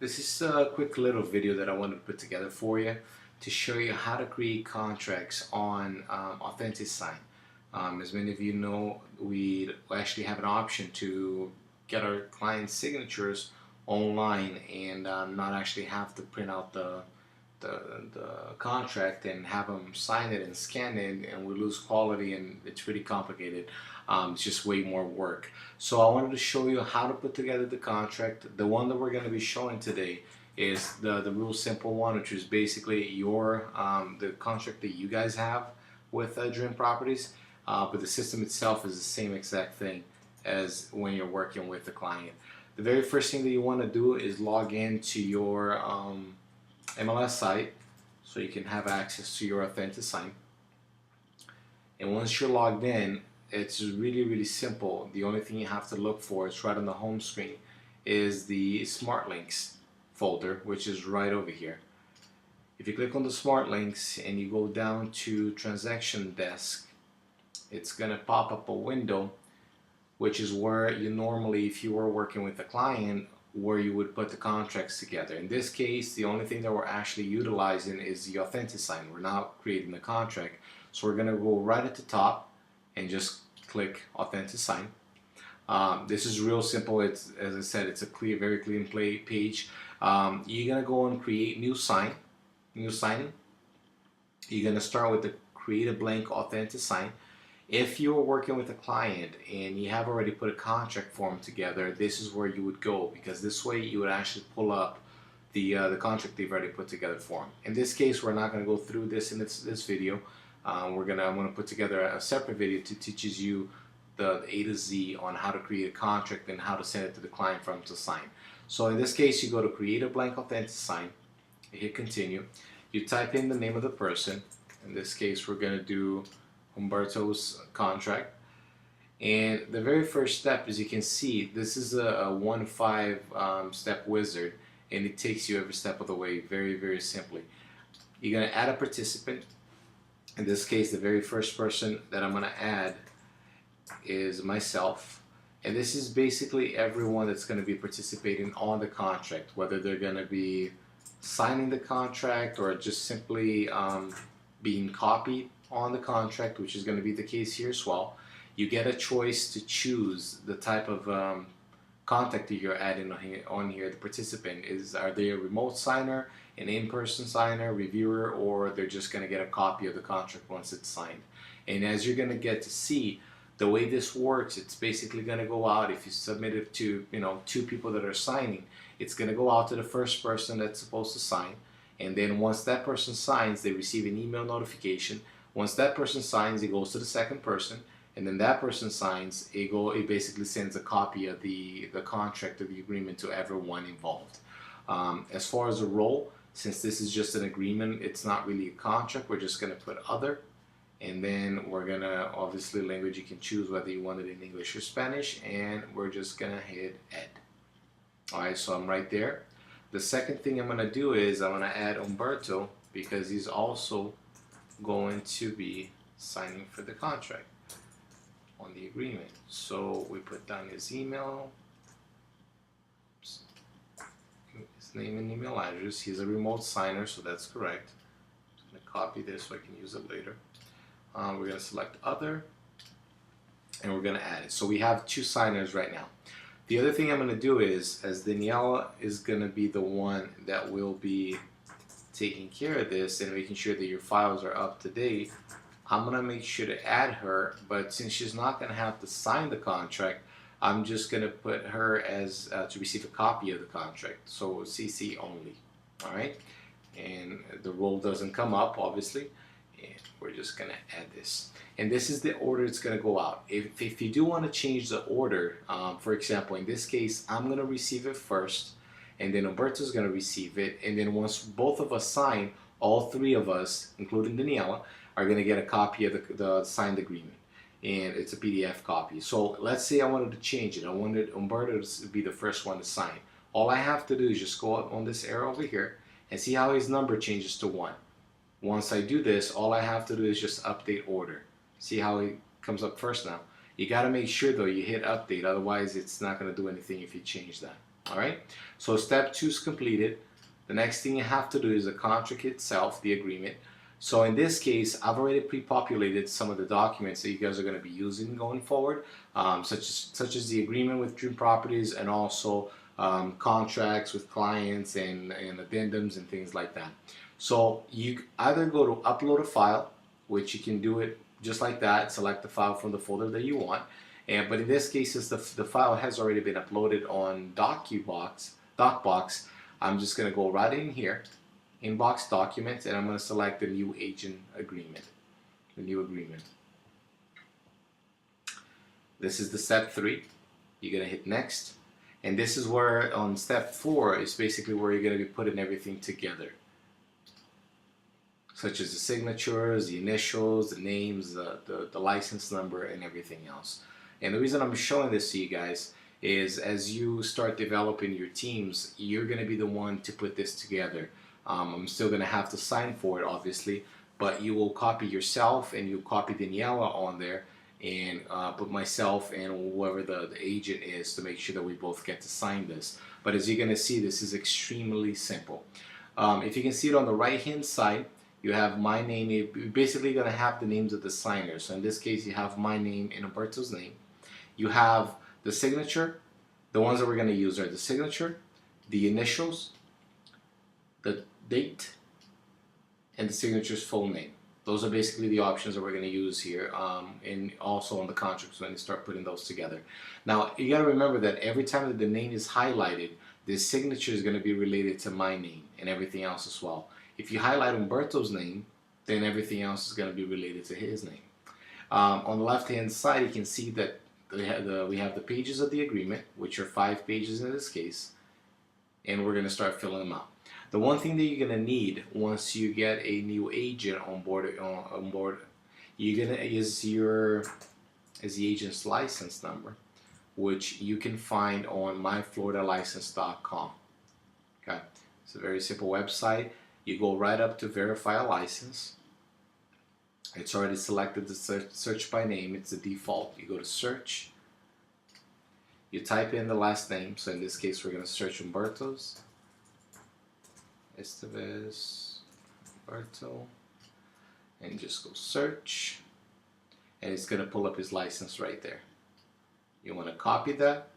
This is a quick little video that I wanted to put together for you to show you how to create contracts on Authentisign. As many of you know, we actually have an option to get our clients' signatures online and not actually have to print out the contract and have them sign it and scan it, and we lose quality and it's pretty complicated. It's just way more work. So I wanted to show you how to put together the contract. The one that we're going to be showing today is the real simple one, which is basically your the contract that you guys have with Dream Properties, but the system itself is the same exact thing as when you're working with the client. The very first thing that you want to do is log in to your MLS site so you can have access to your Authentisign. And once you're logged in, it's really simple. The only thing you have to look for is right on the home screen is the Smart Links folder, which is right over here. If you click on the Smart Links and you go down to Transaction Desk, it's gonna pop up a window, which is where you normally, if you were working with a client, where you would put the contracts together. In this case, the only thing that we're actually utilizing is the Authentisign. We're not creating the contract. So we're gonna go right at the top and just click Authentisign. This is real simple. It's, as I said, it's a clear, very clean page. You're gonna go and create new signing. You're gonna start with the create a blank Authentisign. If you're working with a client and you have already put a contract form together, this is where you would go, because this way you would actually pull up the contract they've already put together for them. In this case, we're not going to go through this in this video. I'm going to put together a separate video to teaches you the A to Z on how to create a contract and how to send it to the client for them to sign. So in this case, you go to create a blank Authentisign, you hit continue, you type in the name of the person. In this case, we're going to do Humberto's contract, and the very first step, as you can see, this is a 1-5 step wizard, and it takes you every step of the way very simply. You're going to add a participant. In this case, the very first person that I'm going to add is myself, and this is basically everyone that's going to be participating on the contract, whether they're going to be signing the contract or just simply being copied on the contract, which is going to be the case here as well. You get a choice to choose the type of contact that you're adding on here. The participant are they a remote signer, an in-person signer, reviewer, or they're just going to get a copy of the contract once it's signed. And as you're going to get to see, the way this works, it's basically going to go out, if you submit it to 2 people that are signing, it's going to go out to the first person that's supposed to sign, and then once that person signs, they receive an email notification. Once that person signs, it goes to the second person, and then that person signs, it basically sends a copy of the contract or the agreement to everyone involved. As far as the role, since this is just an agreement, it's not really a contract, we're just going to put other, and then we're going to, obviously language you can choose whether you want it in English or Spanish, and we're just going to hit add. Alright, so I'm right there. The second thing I'm going to do is I'm going to add Humberto, because he's also going to be signing for the contract on the agreement. So we put down his email, his name and email address. He's a remote signer, so that's correct. I'm going to copy this so I can use it later. We're going to select other, and we're going to add it. So we have 2 signers right now. The other thing I'm going to do is, as Daniela is going to be the one that will be taking care of this and making sure that your files are up to date, I'm going to make sure to add her, but since she's not going to have to sign the contract, I'm just going to put her as to receive a copy of the contract, so CC only. Alright, and the role doesn't come up, obviously, and we're just going to add this. And this is the order it's going to go out. If you do want to change the order, for example, in this case, I'm going to receive it first, and then Humberto's going to receive it, and then once both of us sign, all 3 of us, including Daniela, are going to get a copy of the signed agreement, and it's a PDF copy. So let's say I wanted to change it. I wanted Humberto to be the first one to sign. All I have to do is just go up on this arrow over here and see how his number changes to 1. Once I do this, all I have to do is just update order. See how it comes up first now. You got to make sure though you hit update, otherwise it's not going to do anything if you change that. All right, so step 2 is completed. The next thing you have to do is the contract itself, the agreement. So in this case, I've already pre-populated some of the documents that you guys are going to be using going forward, such as the agreement with Dream Properties, and also contracts with clients and addendums and things like that. So you either go to upload a file, which you can do it just like that, select the file from the folder that you want. But in this case, since the file has already been uploaded on DocBox, I'm just going to go right in here, Inbox Documents, and I'm going to select the new agent agreement, the new agreement. This is the step 3. You're going to hit next. And this is where on step 4 is basically where you're going to be putting everything together, such as the signatures, the initials, the names, the license number, and everything else. And the reason I'm showing this to you guys is as you start developing your teams, you're going to be the one to put this together. I'm still going to have to sign for it, obviously, but you will copy yourself and you copy Daniela on there, and put myself and whoever the agent is to make sure that we both get to sign this. But as you're going to see, this is extremely simple. If you can see it on the right hand side, you have my name. You're basically going to have the names of the signers. So in this case, you have my name and Umberto's name. You have the signature. The ones that we're going to use are the signature, the initials, the date, and the signature's full name. Those are basically the options that we're going to use here, and also on the contracts when you start putting those together. Now, you got to remember that every time that the name is highlighted, the signature is going to be related to my name and everything else as well. If you highlight Umberto's name, then everything else is going to be related to his name. On the left-hand side, you can see that we have the pages of the agreement, which are 5 pages in this case, and we're going to start filling them out. The one thing that you're going to need once you get a new agent on board, you're going to is the agent's license number, which you can find on myfloridalicense.com. Okay, it's a very simple website. You go right up to verify a license. It's already selected the search by name. It's the default. You go to search. You type in the last name. So in this case, we're going to search Umberto's. Estevez, Umberto. And just go search. And it's going to pull up his license right there. You want to copy that.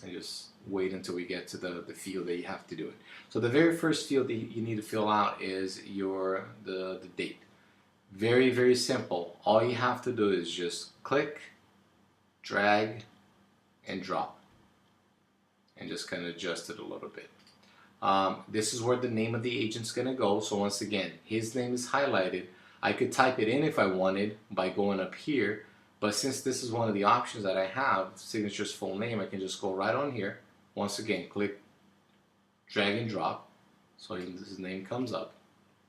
And just wait until we get to the field that you have to do it. So the very first field that you need to fill out is the date. Very, very simple. All you have to do is just click, drag, and drop. And just kind of adjust it a little bit. This is where the name of the agent's going to go. So once again, his name is highlighted. I could type it in if I wanted by going up here. But since this is one of the options that I have, signature's full name, I can just go right on here. Once again, click, drag and drop, so his name comes up.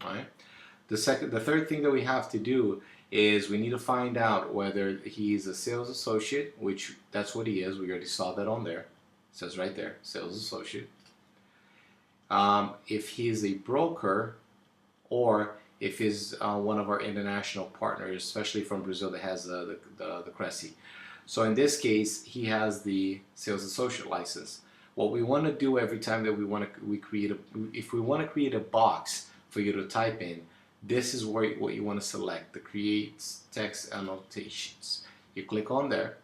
All right. The third thing that we have to do is we need to find out whether he's a sales associate, which that's what he is. We already saw that on there. It says right there, sales associate. If he's a broker, or if he's one of our international partners, especially from Brazil, that has the Cressy. So in this case, he has the sales associate license. What we want to do every time that if we want to create a box for you to type in, this is what you want to select, the create text annotations. You click on there,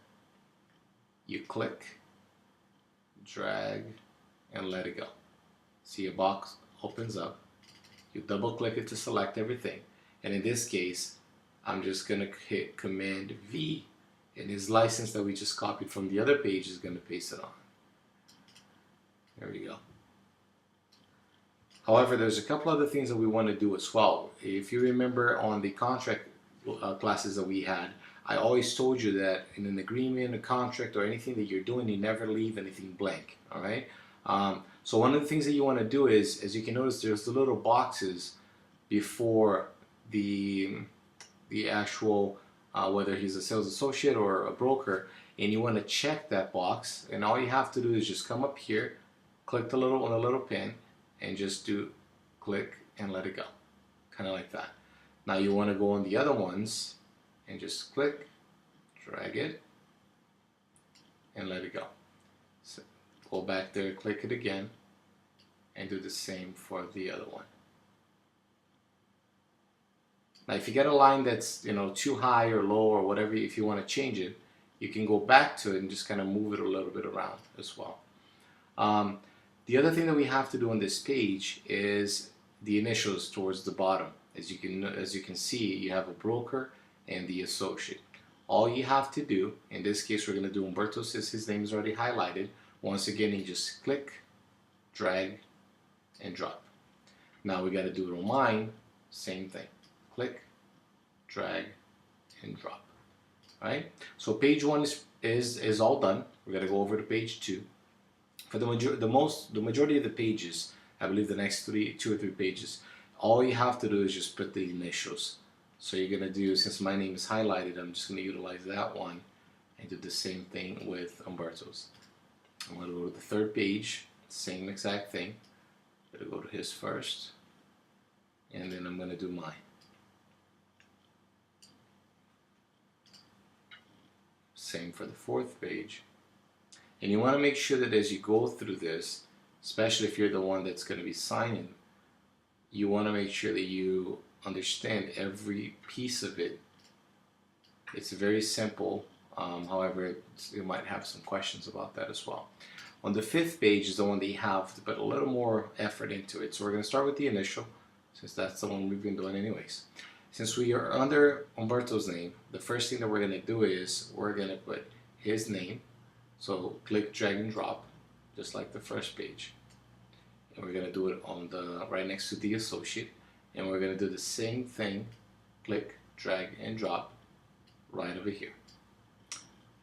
you click, drag, and let it go. See a box opens up. You double click it to select everything. And in this case, I'm just going to hit Command V, and his license that we just copied from the other page is going to paste it on. There we go. However, there's a couple other things that we want to do as well. If you remember on the contract classes that we had, I always told you that in an agreement, a contract, or anything that you're doing, you never leave anything blank. All right. So one of the things that you want to do is, as you can notice, there's the little boxes before the actual whether he's a sales associate or a broker, and you want to check that box. And all you have to do is just come up here, click the little pin, and just do click and let it go, kind of like that. Now you want to go on the other ones and just click, drag it, and let it go. So Go back there, click it again, and do the same for the other one. Now if you get a line that's, you know, too high or low or whatever, if you want to change it, you can go back to it and just kind of move it a little bit around as well. The other thing that we have to do on this page is the initials towards the bottom. As you can see, you have a broker and the associate. All you have to do, in this case we're going to do Umberto, since his name is already highlighted. Once again, you just click, drag, and drop. Now we got to do it on mine, same thing. Click, drag, and drop. Right? So page 1 is all done. We're going to go over to page 2. For the majority of the pages, I believe the next 2 or 3 pages, all you have to do is just put the initials. So you're going to do, since my name is highlighted, I'm just going to utilize that one and do the same thing with Umberto's. I'm going to go to the 3rd page, same exact thing. I'm going to go to his first, and then I'm going to do mine. Same for the 4th page. And you want to make sure that as you go through this, especially if you're the one that's going to be signing, you want to make sure that you understand every piece of it. It's very simple, however you might have some questions about that as well. On the 5th page is the one that you have to put a little more effort into it. So we're going to start with the initial, since that's the one we've been doing anyways. Since we are under Umberto's name, the first thing that we're going to do is we're going to put his name. So click, drag, and drop, just like the first page. And we're going to do it on the right next to the associate. And we're going to do the same thing, click, drag, and drop right over here.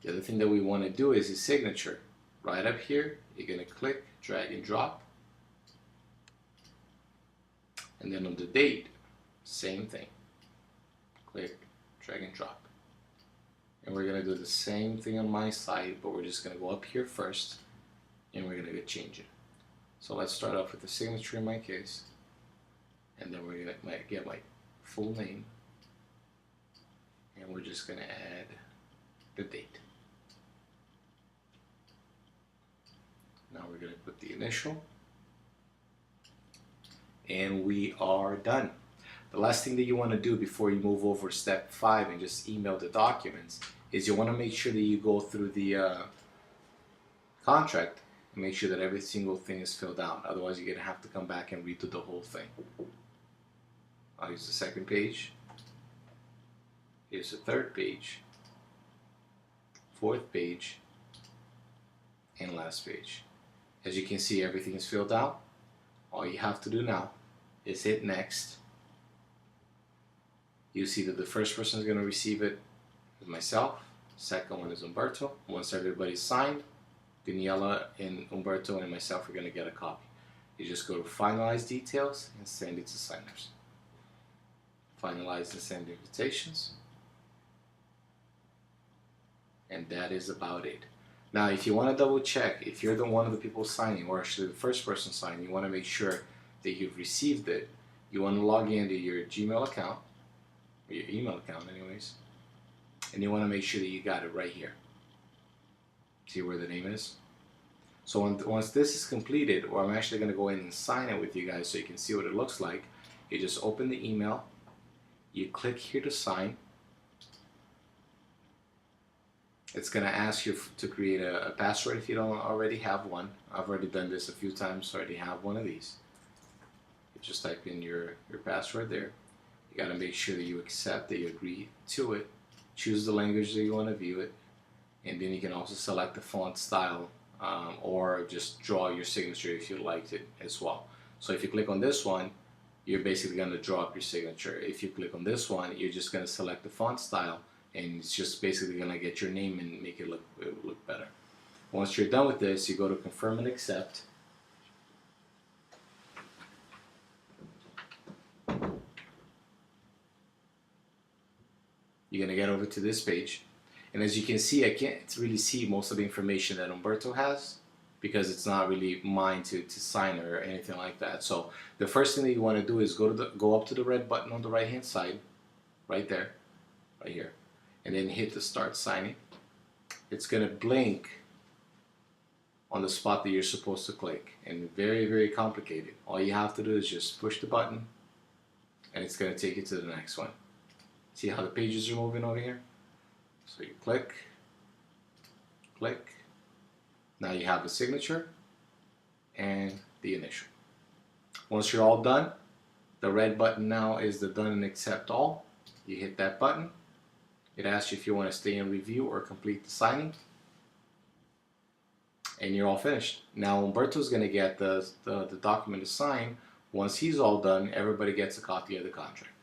The other thing that we want to do is his signature. Right up here, you're going to click, drag, and drop. And then on the date, same thing. Click, drag, and drop. And we're going to do the same thing on my side, but we're just going to go up here first, and we're going to change it. So let's start off with the signature in my case, and then we're going to get my full name, and we're just going to add the date. Now we're going to put the initial, and we are done. The last thing that you want to do before you move over step 5 and just email the documents is you want to make sure that you go through the contract and make sure that every single thing is filled out. Otherwise, you're going to have to come back and redo the whole thing. I'll use the 2nd page. Here's the 3rd page, 4th page, and last page. As you can see, everything is filled out. All you have to do now is hit next. You see that the first person is going to receive it is myself. Second one is Umberto. Once everybody's signed, Daniela and Umberto and myself are going to get a copy. You just go to finalize details and send it to signers. Finalize and send invitations. And that is about it. Now, if you want to double check, if you're one of the people signing, or actually the first person signing, you want to make sure that you've received it. You want to log into your Gmail account, or your email account anyways, and you want to make sure that you got it right here. See where the name is? So once this is completed, or I'm actually going to go in and sign it with you guys so you can see what it looks like, you just open the email, you click here to sign. It's going to ask you to create a password if you don't already have one. I've already done this a few times, so I already have one of these. You just type in your password there. You got to make sure that you accept, that you agree to it. Choose the language that you want to view it. And then you can also select the font style or just draw your signature if you liked it as well. So if you click on this one, you're basically going to draw up your signature. If you click on this one, you're just going to select the font style, and it's just basically going to get your name and make it look better. Once you're done with this, you go to confirm and accept. You're going to get over to this page. And as you can see, I can't really see most of the information that Umberto has because it's not really mine to sign or anything like that. So the first thing that you want to do is go up to the red button on the right hand side, right there, right here, and then hit the start signing. It's going to blink on the spot that you're supposed to click, and very, very complicated. All you have to do is just push the button and it's going to take you to the next one. See how the pages are moving over here? So you click, click. Now you have the signature and the initial. Once you're all done, the red button now is the done and accept all. You hit that button. It asks you if you want to stay in review or complete the signing. And you're all finished. Now Umberto's going to get the document to sign. Once he's all done, everybody gets a copy of the contract.